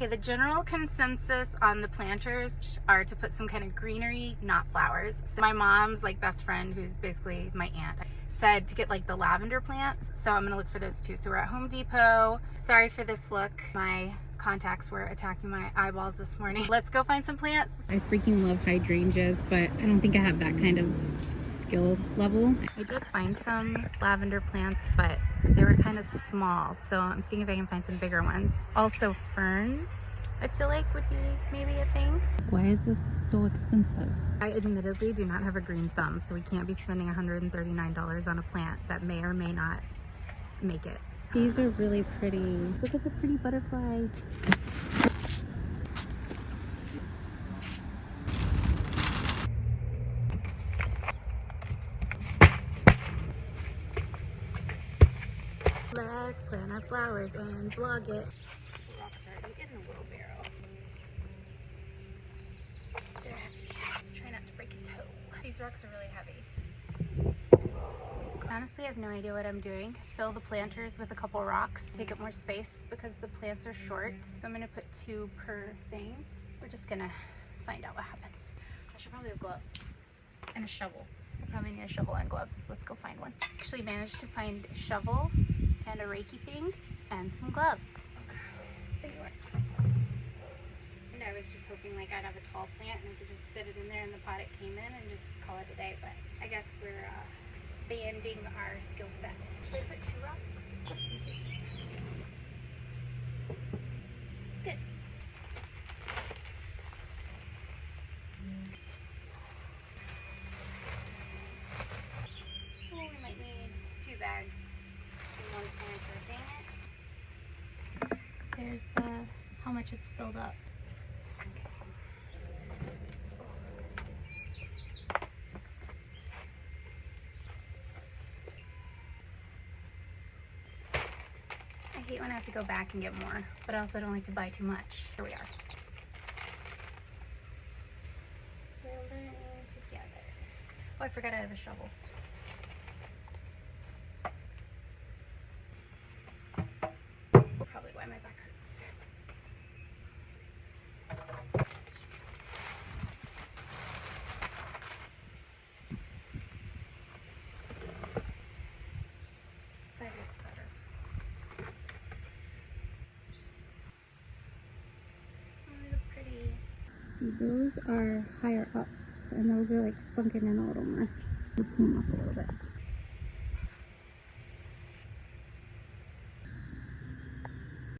Okay, the general consensus on the planters are to put some kind of greenery, not flowers. So my mom's like best friend, who's basically my aunt, said to get like the lavender plants. So I'm gonna look for those too. So we're at Home Depot. Sorry for this look. My contacts were attacking my eyeballs this morning. Let's go find some plants. I freaking love hydrangeas, but I don't think I have that kind of skill level. I did find some lavender plants, but they were kind of small, so I'm seeing if I can find some bigger ones. Also ferns, I feel like would be maybe a thing. Why is this so expensive? I admittedly do not have a green thumb, so we can't be spending $139 on a plant that may or may not make it. These are really pretty. Look at the pretty butterfly. Let's plant our flowers and vlog it. The rocks are already in the wheelbarrow. They're heavy. Try not to break a toe. These rocks are really heavy. Honestly, I have no idea what I'm doing. Fill the planters with a couple rocks, take up more space because the plants are short. So I'm gonna put 2 per thing. We're just gonna find out what happens. I should probably have gloves and a shovel. I probably need a shovel and gloves. Let's go find one. Actually managed to find a shovel and a reiki thing and some gloves. There you are. And I was just hoping like I'd have a tall plant and I could just sit it in there in the pot it came in and just call it a day, but I guess we're expanding our skill set. Should I put 2 rocks? Let's do 2. Good. Oh, we might need 2 bags and 1 planter. Dang it. There's the how much it's filled up. I hate when I have to go back and get more, but I also don't like to buy too much. Here we are. We're learning together. Oh, I forgot I have a shovel. Probably why my back hurts. Side looks better. Oh, they look pretty. See, those are higher up, and those are like sunken in a little more. We'll pull them up a little bit.